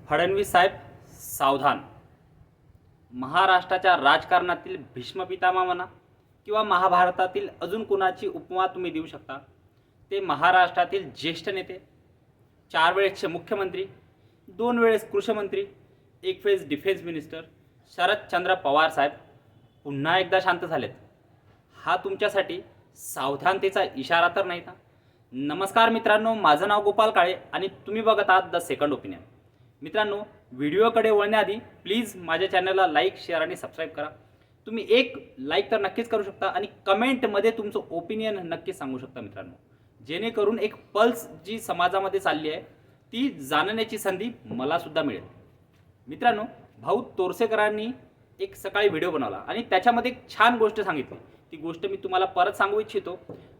फडणवीस साहेब सावधान. महाराष्ट्राच्या राजकारणातील भीष्म पितामह म्हणा किंवा महाभारतातील अजून कुणाची उपमा तुम्ही देऊ शकता. ते महाराष्ट्रातील ज्येष्ठ नेते, 4 वेळेसचे मुख्यमंत्री, 2 वेळेस कृषीमंत्री, 1 वेळेस डिफेन्स मिनिस्टर शरदचंद्र पवार साहेब पुन्हा एकदा शांत झालेत. हा तुमच्यासाठी सावधानतेचा इशारा तर नाही का? नमस्कार मित्रांनो, माझं नाव गोपाल काळे आणि तुम्ही बघत आहात द सेकंड ओपिनियन. मित्रांनो, व्हिडिओकडे वळण्याआधी प्लीज माझ्या चॅनलला लाईक, शेअर आणि सबस्क्राईब करा. तुम्ही एक लाईक तर नक्कीच करू शकता आणि कमेंटमध्ये तुमचं ओपिनियन नक्कीच सांगू शकता मित्रांनो, जेणेकरून एक पल्स जी समाजामध्ये चालली आहे ती जाणण्याची संधी मला सुद्धा मिळेल. मित्रांनो, भाऊ तोरसेकरांनी एक सकाळी व्हिडिओ बनवला आणि त्याच्यामध्ये एक छान गोष्ट सांगितली. ती गोष्ट मी तुम्हाला परत सांगू इच्छितो,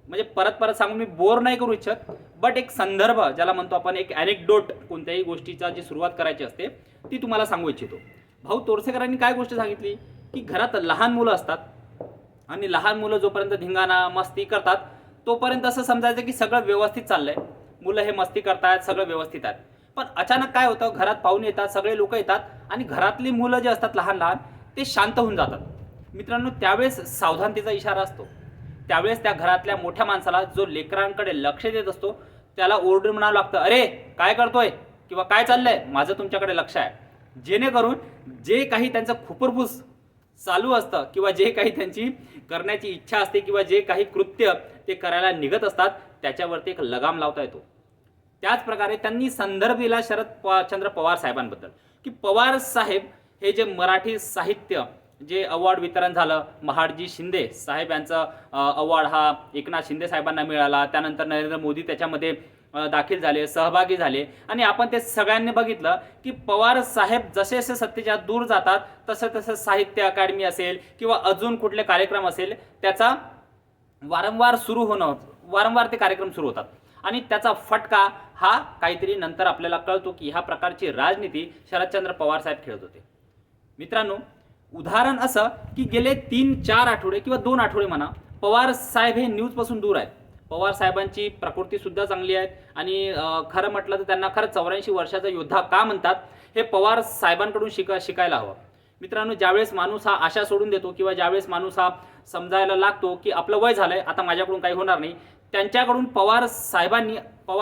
म्हणजे परत सांगून मी बोर नाही करू इच्छित, बट एक संदर्भ ज्याला म्हणतो आपण, एक ॲनेक्डोट, कोणत्याही गोष्टीचा जी सुरुवात करायची असते ती तुम्हाला सांगू इच्छितो. भाऊ तोरसेकरांनी काय गोष्ट सांगितली की घरात लहान मुलं असतात आणि लहान मुलं जोपर्यंत धिंगाणा मस्ती करतात तोपर्यंत असं समजायचं की सगळं व्यवस्थित चाललंय, मुलं हे मस्ती करतायत, सगळं व्यवस्थित आहे. पण अचानक काय होतं, घरात पाहुणे येतात, सगळे लोक येतात आणि घरातली मुलं जे असतात लहान लहान ते शांत होऊन जातात. मित्रांनो, त्यावेळेस सावधानतेचा इशारा असतो. त्यावेळेस त्या घरातल्या मोठ्या माणसाला जो लेकरांकडे लक्ष देत असतो त्याला ओरडून म्हणावं लागतं, अरे काय करतोय किंवा काय चाललंय, माझं तुमच्याकडे लक्ष आहे. जेणेकरून जे काही त्यांचं खुपरफूस चालू असतं किंवा जे काही त्यांची करण्याची इच्छा असते किंवा जे काही कृत्य ते करायला निघत असतात त्याच्यावरती एक लगाम लावता येतो. त्याच प्रकारे त्यांनी संदर्भ दिला शरदचंद्र पवार साहेबांबद्दल की पवार साहेब हे जे मराठी साहित्य जे अवॉर्ड वितरण झालं, महाडजी शिंदे साहेब यांचा अवॉर्ड हा एकनाथ शिंदे साहेबांना मिळाला. त्यानंतर नरेंद्र मोदी त्याच्यामध्ये दाखल झाले, सहभागी झाले आणि आपण ते सगळ्यांनी बघितलं की पवार साहेब जसे जसे सत्तेच्या दूर जातात तसं तसं साहित्य अकादमी असेल किंवा अजून कुठले कार्यक्रम असेल त्याचा वारंवार ते कार्यक्रम सुरू होतात आणि त्याचा फटका हा काहीतरी नंतर आपल्याला कळतो की ह्या प्रकारची राजनीती शरदचंद्र पवार साहेब खेळत होते. मित्रांनो, उदाहरण असं की गेले 3-4 आठवडे किंवा 2 आठवडे म्हणा, पवार साहेब हे न्यूजपासून दूर आहेत. पवार साहेबांची प्रकृती सुद्धा चांगली आहे आणि खरं म्हटलं तर त्यांना खरं 84 वर्षाचा योद्धा का म्हणतात हे पवार साहेबांकडून शिकायला हवं. मित्रांनो, ज्यावेळेस माणूस हा आशा सोडून देतो किंवा ज्यावेळेस माणूस हा समजायला लागतो की आपलं वय झालंय, आता माझ्याकडून काही होणार नाही, त्यांच्याकडून पवार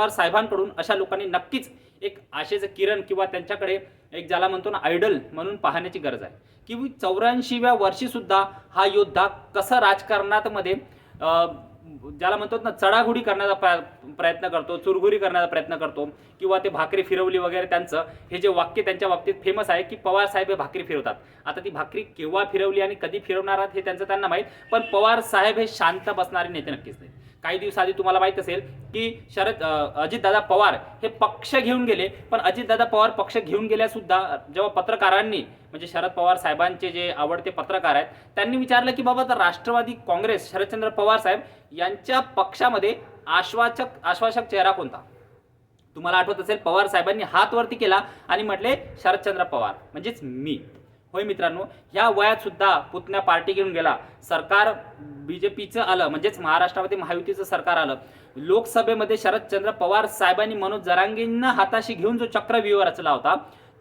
साहेबांकडून अशा लोकांनी नक्कीच एक आशेचं किरण किंवा त्यांच्याकडे एक ज्याला म्हणतो ना आयडल म्हणून पाहण्याची गरज आहे की 84व्या वर्षी सुद्धा हा योद्धा कसं राजकारणात मध्ये ज्याला म्हणतो ना चढाघोडी करण्याचा प्रयत्न करतो, चुरघुरी करण्याचा प्रयत्न करतो किंवा ते भाकरी फिरवली वगैरे. त्यांचं हे जे वाक्य त्यांच्या बाबतीत फेमस आहे की पवार साहेब हे भाकरी फिरवतात. आता ती भाकरी केव्हा फिरवली आणि कधी फिरवणार हे त्यांचं त्यांना माहीत, पण पवार साहेब हे शांत बसणारे नेते नक्कीच नाही. काही दिवसाआधी तुम्हाला माहीत असेल की अजितदादा पवार हे पक्ष घेऊन गेले, पण अजितदादा पवार पक्ष घेऊन गेल्या सुद्धा जेव्हा पत्रकारांनी, म्हणजे शरद पवार साहेबांचे जे आवडते पत्रकार आहेत, त्यांनी विचारलं की बाबा तर राष्ट्रवादी काँग्रेस शरदचंद्र पवार साहेब यांच्या पक्षामध्ये आश्वासक चेहरा कोणता? तुम्हाला आठवत असेल, पवार साहेबांनी हात वरती केला आणि म्हटले शरदचंद्र पवार म्हणजेच मी. होय मित्रांनो, ह्या वयात सुद्धा पुतण्या पार्टी घेऊन गेला, सरकार बीजेपीचं आलं, म्हणजेच महाराष्ट्रामध्ये महायुतीचं सरकार आलं. लोकसभेमध्ये शरदचंद्र पवार साहेबांनी मनोज जरांगेंना हाताशी घेऊन जो चक्रव्यूह रचला होता,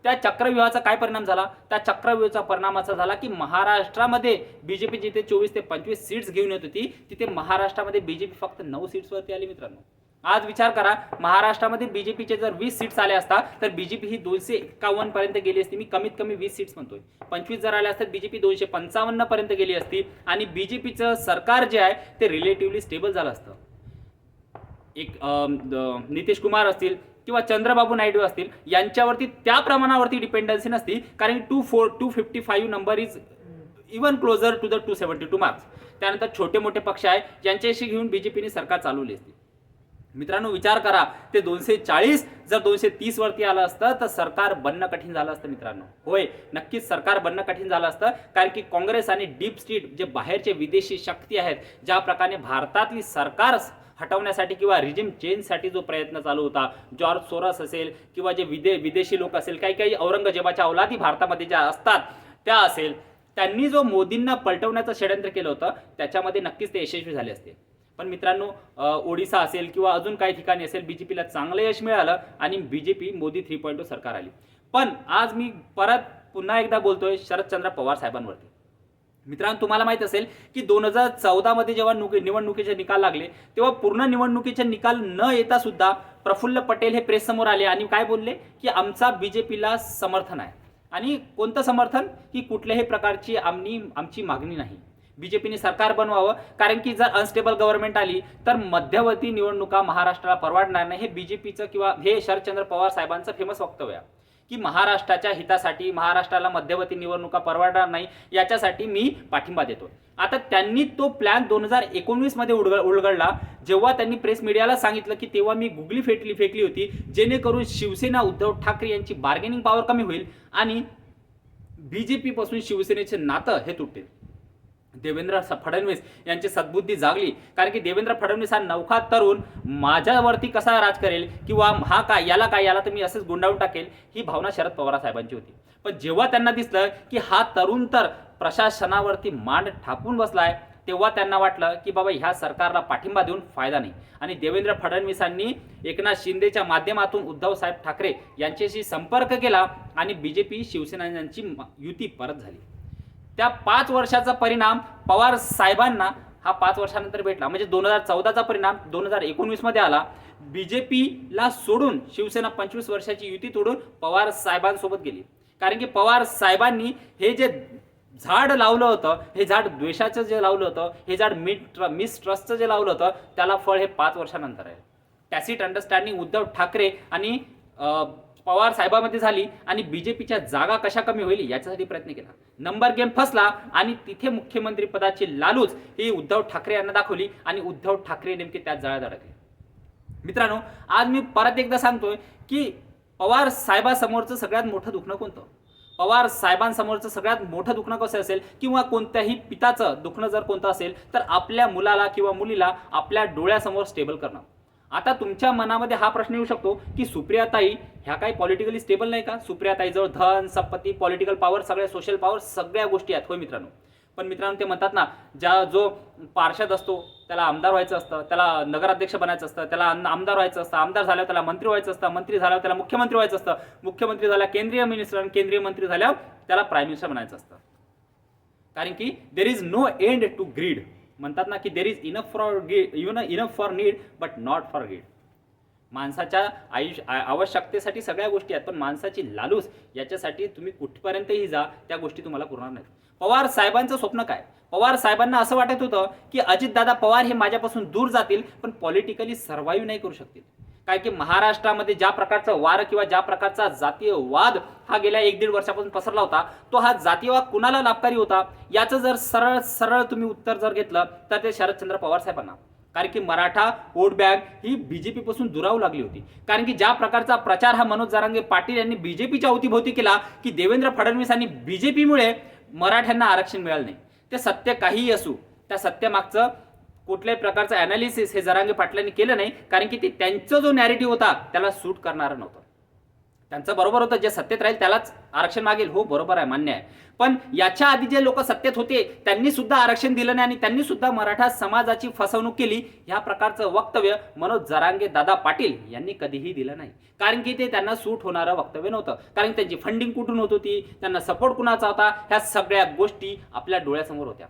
त्या चक्रव्यूहाचा काय परिणाम झाला? त्या चक्रव्यूहाचा परिणाम असा झाला की महाराष्ट्रामध्ये बीजेपी जिथे 24 ते 25 सीट्स घेऊन येत होती तिथे महाराष्ट्रामध्ये बीजेपी फक्त 9 सीट्सवरती आली. मित्रांनो, आज विचार करा, महाराष्ट्रामध्ये बीजेपीचे जर 20 सीट्स आले असता तर बीजेपी ही 251 पर्यंत गेली असती. मी कमीत कमी 20 सीट्स म्हणतोय, 25 जर आले असतात बीजेपी 255 पर्यंत गेली असती आणि बीजेपीचं सरकार जे आहे ते रिलेटिव्हली स्टेबल झालं असतं. एक नितीश कुमार असतील किंवा चंद्रबाबू नायडू असतील यांच्यावरती त्या प्रमाणावरती डिपेंडन्सी नसती, कारण 255 number is even closer to the 272 marks. त्यानंतर छोटे मोठे पक्ष आहे ज्यांच्याशी घेऊन बीजेपीने सरकार चालवली असती. मित्रांनो, विचार करा, ते 240 जर 230 वरती आलं असतं तर सरकार बनणं कठीण झालं असतं. मित्रांनो, होय, नक्कीच सरकार बनणं कठीण झालं असतं, कारण की काँग्रेस आणि डीप स्टेट जे बाहेरचे विदेशी शक्ती आहेत, ज्या प्रकारे भारतातली सरकार हटवण्यासाठी किंवा रिजिम चेंजसाठी जो प्रयत्न चालू होता, जॉर्ज सोरस असेल किंवा जे विदेशी लोक असेल, काही औरंगजेबाच्या औलादी भारतामध्ये ज्या असतात त्या असेल, त्यांनी जो मोदींना पलटवण्याचं षड्यंत्र केलं होतं त्याच्यामध्ये नक्कीच ते यशस्वी झाले असते. पण मित्रांनो, ओडिसा असेल किंवा अजून काही ठिकाणी असेल, बीजेपीला चांगलं यश मिळालं आणि बीजेपी मोदी 3.0 सरकार आली. पण आज मी पुन्हा एकदा बोलतोय शरदचंद्र पवार साहेबांवरती. मित्रांनो, तुम्हाला माहित असेल की 2014 मध्ये जेव्हा निवडणुकीचे निकाल लागले, तेव्हा पूर्ण निवडणुकीचे निकाल न येता सुद्धा प्रफुल्ल पटेल हे प्रेस समोर आले आणि काय बोलले की आमचा बीजेपीला समर्थन आहे. आणि कोणतं समर्थन? की कुठल्याही प्रकारची आमची मागणी नाही, बीजेपीने सरकार बनवावं, कारण की जर अनस्टेबल गव्हर्नमेंट आली तर मध्यवर्ती निवडणुका महाराष्ट्राला परवडणार नाही. हे बीजेपीचं किंवा हे शरदचंद्र पवार साहेबांचं फेमस वक्तव्य आहे की महाराष्ट्राच्या हितासाठी, महाराष्ट्राला मध्यवर्ती निवडणुका परवडणार नाही, याच्यासाठी मी पाठिंबा देतो. आता त्यांनी तो प्लॅन 2019 मध्ये उलगडला, जेव्हा त्यांनी प्रेस मीडियाला सांगितलं की तेव्हा मी गुगली फेकली होती, जेणेकरून शिवसेना उद्धव ठाकरे यांची बार्गेनिंग पॉवर कमी होईल आणि बीजेपी पासून शिवसेनेचे नातं हे तुटेल. देवेंद्र फडणवीस यांची सद्बुद्धी जागली, कारण की देवेंद्र फडणवीस हा नवखा तरुण माझ्यावरती कसा राज करेल किंवा याला तर मी असंच गुंडाळून टाकेल, ही भावना शरद पवार साहेबांची होती. पण जेव्हा त्यांना दिसलं की हा तरुण तर प्रशासनावरती मांड ठापून बसलाय, तेव्हा त्यांना वाटलं की बाबा ह्या सरकारला पाठिंबा देऊन फायदा नाही. आणि देवेंद्र फडणवीसांनी एकनाथ शिंदेच्या माध्यमातून उद्धव साहेब ठाकरे यांच्याशी संपर्क केला आणि बीजेपी शिवसेना यांची युती परत झाली. त्या 5 वर्षाचा परिणाम पवार साहेबांना हा 5 वर्षानंतर भेटला. म्हणजे 2014चा परिणाम 2019 मध्ये आला. बीजेपीला सोडून शिवसेना 25 वर्षाची युती तोडून पवार साहेबांसोबत गेली, कारण की पवार साहेबांनी हे जे झाड लावलं होतं, हे झाड द्वेषाचं जे लावलं होतं, हे झाड मिसट्रस्टचं जे लावलं होतं, त्याला फळ हे 5 वर्षानंतर आहे. टॅसिट अंडरस्टँडिंग उद्धव ठाकरे आणि पवार साहेबांमध्ये झाली आणि बीजेपीच्या जागा कशा कमी होईल याच्यासाठी प्रयत्न केला. नंबर गेम फसला आणि तिथे मुख्यमंत्री पदाची लालूच ही उद्धव ठाकरे यांना दाखवली आणि उद्धव ठाकरे नेमके त्यात जाळ्यात अडकले. मित्रांनो, आज मी परत एकदा सांगतोय की पवार साहेबांसमोरचं सगळ्यात मोठं दुखणं कोणतं? पवार साहेबांसमोरचं सगळ्यात मोठं दुखणं कसं असेल किंवा कोणत्याही पिताचं दुखणं जर कोणतं असेल तर आपल्या मुलाला किंवा मुलीला आपल्या डोळ्यासमोर स्टेबल करणं. आता तुमच्या मनामध्ये हा प्रश्न येऊ शकतो की सुप्रियाताई ह्या काही पॉलिटिकली स्टेबल नाही का? सुप्रियाताईजवळ धन, संपत्ती, पॉलिटिकल पॉवर, सगळ्या सोशल पॉवर, सगळ्या गोष्टी आहेत. होय मित्रांनो, पण मित्रांनो ते म्हणतात ना, जो पार्षद असतो त्याला आमदार व्हायचं असतं, त्याला नगराध्यक्ष बनायचं असतं, त्याला आमदार व्हायचं असतं, आमदार झाल्यावर त्याला मंत्री व्हायचं असतं, मंत्री झाल्यावर त्याला मुख्यमंत्री व्हायचं असतं, मुख्यमंत्री झाल्या केंद्रीय मिनिस्टर आणि केंद्रीय मंत्री झाल्यावर त्याला प्राईम मिनिस्टर बनायचं असतं. कारण की there is no end to greed. म्हणतात ना की there is enough for need but not for greed. माणसाच्या आवश्यकतेसाठी सगळ्या गोष्टी आहेत, पण माणसाची लालूच याच्यासाठी तुम्ही कुठपर्यंतही जा, त्या गोष्टी तुम्हाला पुरणार नाहीत. पवार साहेबांचं स्वप्न काय? पवार साहेबांना असं वाटत होतं की अजितदादा पवार हे माझ्यापासून दूर जातील पण पॉलिटिकली सर्व्हाइव्ह नाही करू शकतील. काय की महाराष्ट्रामध्ये ज्या प्रकारचं वार किंवा ज्या प्रकारचा जातीय वाद हा गेल्या 1-1.5 वर्षापासून पसरला होता, तो हा जातीयवाद कुणाला लाभकारी होता याचं जर सरळ तुम्ही उत्तर जर घेतलं तर ते शरदचंद्र पवार साहेबांना. कारण की मराठा वोट बँक ही बीजेपी पासून दुरावू लागली होती. कारण की ज्या प्रकारचा प्रचार हा मनोज जरांगे पाटील यांनी बीजेपीच्या अवतीभोवती केला की देवेंद्र फडणवीसांनी बीजेपीमुळे मराठ्यांना आरक्षण मिळालं नाही. ते सत्य काहीही असू, त्या सत्यामागचं कुठल्याही प्रकारचं अनालिसिस हे जरांगे पाटलांनी केलं नाही, कारण की ते त्यांचा जो नॅरेटिव्ह होता त्याला सूट करणारं नव्हतं. त्यांचं बरोबर होतं, जे सत्तेत राहील त्यालाच आरक्षण मागेल, हो बरोबर आहे, मान्य आहे. पण याच्या आधी जे लोक सत्तेत होते त्यांनी सुद्धा आरक्षण दिलं नाही आणि त्यांनी सुद्धा मराठा समाजाची फसवणूक केली. या प्रकारचं वक्तव्य मनोज जरांगे दादा पाटील यांनी कधीही दिलं नाही, कारण की ते त्यांना सूट होणारं वक्तव्य नव्हतं. कारण त्यांची फंडिंग कुठून होत होती, त्यांना सपोर्ट कुणाचा होता, ह्या सगळ्या गोष्टी आपल्या डोळ्यासमोर होत्या.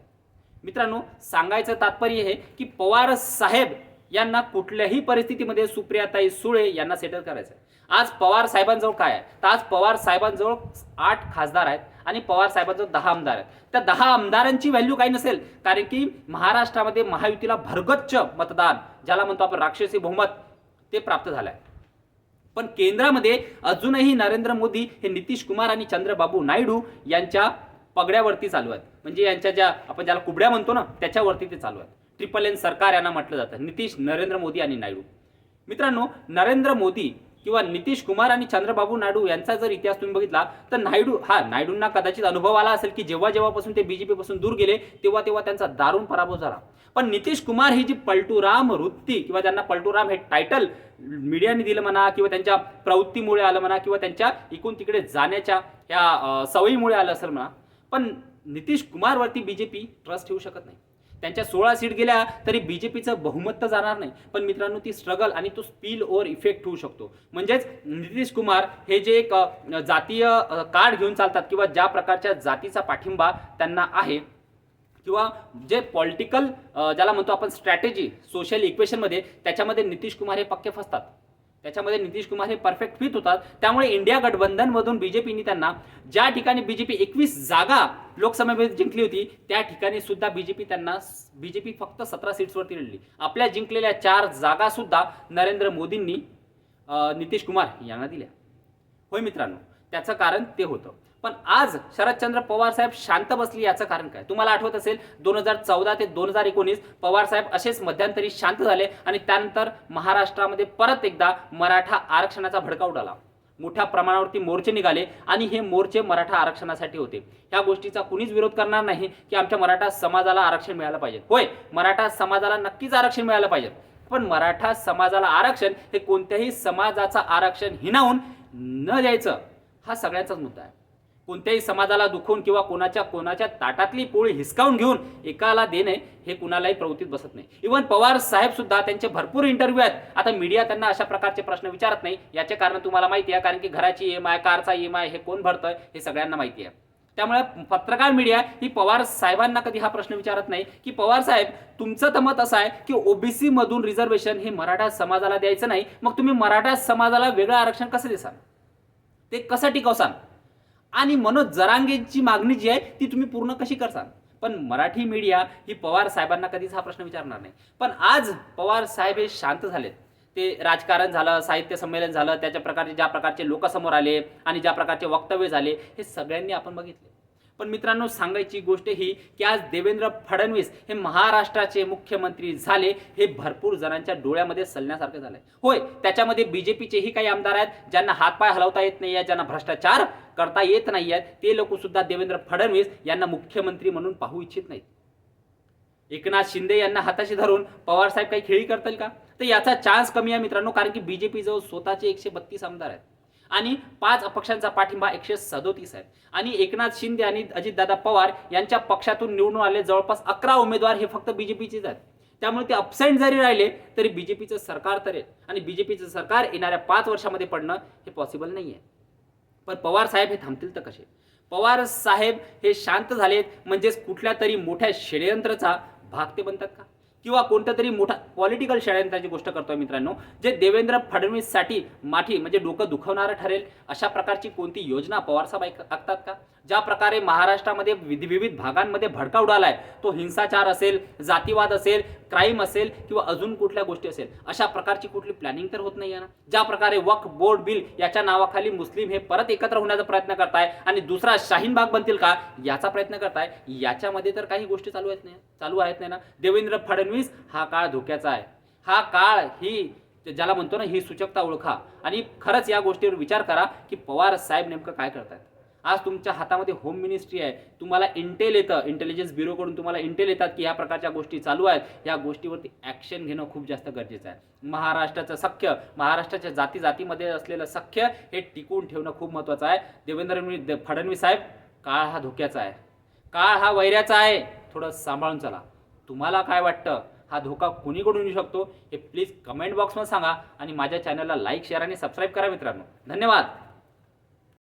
मित्रांनो, सांगायचं तात्पर्य हे की पवार साहेब यांना कुठल्याही परिस्थितीमध्ये सुप्रियाताई सुळे यांना सेटल करायचं आहे. आज पवार साहेबांजवळ काय आहे? तर आज पवार साहेबांजवळ 8 खासदार आहेत आणि पवार साहेबांजवळ 10 आमदार आहेत. त्या 10 आमदारांची व्हॅल्यू काही नसेल, कारण की महाराष्ट्रामध्ये महायुतीला भरगच्च मतदान, ज्याला म्हणतो आपण राक्षसी बहुमत, ते प्राप्त झालं आहे. पण केंद्रामध्ये अजूनही नरेंद्र मोदी हे नितीश कुमार आणि चंद्रबाबू नायडू यांच्या पगड्यावरती चालू आहेत. म्हणजे यांच्या आपण ज्याला कुबड्या म्हणतो ना, त्याच्यावरती ते चालू आहेत. ट्रिपल N सरकार यांना म्हटलं जातं, नितीश, नरेंद्र मोदी आणि नायडू. मित्रांनो, नरेंद्र मोदी किंवा नितीश कुमार आणि चंद्रबाबू नायडू यांचा जर इतिहास तुम्ही बघितला तर नायडूंना कदाचित अनुभव आला असेल की जेव्हापासून ते बीजेपी पासून दूर गेले तेव्हा त्यांचा दारुण पराभव झाला. पण नितीश कुमार ही जी पलटूराम वृत्ती किंवा त्यांना पलटूराम हे टायटल मीडियाने दिलं म्हणा किंवा त्यांच्या प्रवृत्तीमुळे आलं म्हणा किंवा त्यांच्या इकडून तिकडे जाण्याच्या ह्या सवयीमुळे आलं असेल म्हणा, पण नितीश कुमारवरती बीजेपी ट्रस्ट ठेवू शकत नाही. त्यांच्या 16 सीट गेल्या तरी बीजेपीचं बहुमत तर जाणार नाही, पण मित्रांनो ती स्ट्रगल आणि तो स्पिल ओव्हर इफेक्ट होऊ शकतो. म्हणजेच नितीश कुमार हे जे एक जातीय कार्ड घेऊन चालतात किंवा ज्या प्रकारच्या जातीचा पाठिंबा त्यांना आहे किंवा जे पॉलिटिकल ज्याला म्हणतो आपण स्ट्रॅटेजी सोशल इक्वेशनमध्ये, त्याच्यामध्ये नितीश कुमार हे पक्के फसतात. त्याच्यामध्ये नितीश कुमार हे परफेक्ट फिट होतात. त्यामुळे इंडिया गठबंधनमधून बीजेपीने त्यांना ज्या ठिकाणी बीजेपी 21 जागा लोकसभेमध्ये जिंकली होती त्या ठिकाणी सुद्धा बीजेपी फक्त 17 सीट्सवरती लढली. आपल्या जिंकलेल्या 4 जागा सुद्धा नरेंद्र मोदींनी नितीश कुमार यांना दिल्या. होय मित्रांनो, त्याचं कारण ते होतं. पण आज शरदचंद्र पवार साहेब शांत बसली याचं कारण काय? तुम्हाला आठवत असेल 2014 ते 2019 पवार साहेब असेच मध्यंतरी शांत झाले आणि त्यानंतर महाराष्ट्रामध्ये परत एकदा मराठा आरक्षणाचा भडका उडाला. मोठ्या प्रमाणावरती मोर्चे निघाले आणि हे मोर्चे मराठा आरक्षणासाठी होते. ह्या गोष्टीचा कुणीच विरोध करणार नाही की आमच्या मराठा समाजाला आरक्षण मिळालं पाहिजे. होय, मराठा समाजाला नक्कीच आरक्षण मिळालं पाहिजे, पण मराठा समाजाला आरक्षण हे कोणत्याही समाजाचं आरक्षण हिणावून न द्यायचं हा सगळ्यांचाच मुद्दा आहे. कोणत्याही समाजाला दुखवून किंवा कोणाच्या ताटातली पोळी हिसकावून घेऊन एकाला देणे हे कुणालाही प्रवृत्तीत बसत नाही. इव्हन पवार साहेब सुद्धा त्यांचे भरपूर इंटरव्ह्यू आहेत. आता मीडिया त्यांना अशा प्रकारचे प्रश्न विचारत नाही. याचे कारण तुम्हाला माहिती आहे, कारण की घराची EMI, कारचा EMI हे कोण भरतंय हे सगळ्यांना माहिती आहे. त्यामुळे पत्रकार मीडिया ही पवार साहेबांना कधी हा प्रश्न विचारत नाही की पवार साहेब तुमचं तर मत असं आहे की OBC मधून रिझर्वेशन हे मराठा समाजाला द्यायचं नाही, मग तुम्ही मराठा समाजाला वेगळं आरक्षण कसं देसाल, ते कसं टिकवसाल आणि मनोज जरांगेची मागणी जी आहे ती तुम्ही पूर्ण कशी करसाल. पण मराठी मीडिया ही पवार साहेबांना कधीच हा प्रश्न विचारणार नाही. पण आज पवार साहेब हे शांत झालेत. ते राजकारण झालं, साहित्य संमेलन झालं, त्याच्या प्रकारचे ज्या प्रकारचे लोक समोर आले आणि ज्या प्रकारचे वक्तव्य झाले हे सगळ्यांनी आपण बघितले. पण मित्रांनो, सांगायची गोष्ट ही की आज देवेंद्र फडणवीस हे महाराष्ट्राचे मुख्यमंत्री झाले हे भरपूर जणांच्या डोळ्यामध्ये सलण्यासारखं झालंय. होय, त्याच्यामध्ये बीजेपीचेही काही आमदार आहेत ज्यांना हातपाय हलवता येत नाही आहे, ज्यांना भ्रष्टाचार करता येत नाही आहेत, ते लोक सुद्धा देवेंद्र फडणवीस यांना मुख्यमंत्री म्हणून पाहू इच्छित नाहीत. एकनाथ शिंदे यांना हाताशी धरून पवार साहेब काही खेळी करतील का? तर याचा चान्स कमी आहे मित्रांनो, कारण की बीजेपी जवळ स्वतःचे 132 आमदार आहेत आणि 5 अपक्षांचा पाठिंबा 137 आहे आणि एकनाथ शिंदे आणि अजितदादा पवार यांच्या पक्षातून निवडून आले जवळपास 11 उमेदवार हे फक्त बीजेपीचेच आहेत. त्यामुळे ते अब्सेंट जरी राहिले तरी बीजेपीचं सरकार तरेल आणि बीजेपीचं सरकार येणाऱ्या 5 वर्षामध्ये पडणं हे पॉसिबल नाही आहे. पण पवार साहेब हे थांबतील तर कसे? पवार साहेब हे शांत झालेत म्हणजेच कुठल्या तरी मोठ्या षडयंत्राचा भाग ते बनतात का? किंवा कोणत्या तरी मोठा पॉलिटिकल षडयंत्राची गोष्ट करतोय मित्रांनो, जे देवेंद्र फडणवीससाठी माठी म्हणजे डोकं दुखवणारं ठरेल अशा प्रकारची कोणती योजना पवारसाहेब आखतात का? ज्या प्रकारे महाराष्ट्रामध्ये विविध भागांमध्ये भडका उडालाय, तो हिंसाचार असेल, जातीवाद असेल, क्राईम असेल किंवा अजून कुठल्या गोष्टी असेल, अशा प्रकारची कुठली प्लॅनिंग तर होत नाही आहे ना. ज्या प्रकारे वक्फ बोर्ड बिल याच्या नावाखाली मुस्लिम हे परत एकत्र होण्याचा प्रयत्न करताय आणि दुसरा शाहीन बाग बनतील का याचा प्रयत्न करताय, याच्यामध्ये तर काही गोष्टी चालू आहेत नाही ना. देवेंद्र फडणवीस हा काळ धोक्याचा आहे. हा काळ ही ज्याला म्हणतो ना, ही सूचकता ओळखा आणि खरंच या गोष्टीवर विचार करा की पवार साहेब नेमकं काय करतायत. आज तुमच्या हातामध्ये होम मिनिस्ट्री आहे, तुम्हाला इंटेल येतं, इंटेलिजन्स ब्युरोकडून तुम्हाला इंटेल येतात की ह्या प्रकारच्या गोष्टी चालू आहेत. या गोष्टीवरती ॲक्शन घेणं खूप जास्त गरजेचं आहे. महाराष्ट्राचं सख्य, महाराष्ट्राच्या जातीमध्ये असलेलं सख्य हे टिकवून ठेवणं खूप महत्त्वाचं आहे. देवेंद्र फडणवीस साहेब, काळ हा धोक्याचा आहे, काळ हा वैऱ्याचा आहे, थोडं सांभाळून चला. तुम्हाला काय वाटतं, हा धोका कोणीकडून येऊ शकतो हे प्लीज कमेंट बॉक्समध्ये सांगा आणि माझ्या चॅनलला लाईक, शेअर आणि सबस्क्राईब करा मित्रांनो. धन्यवाद.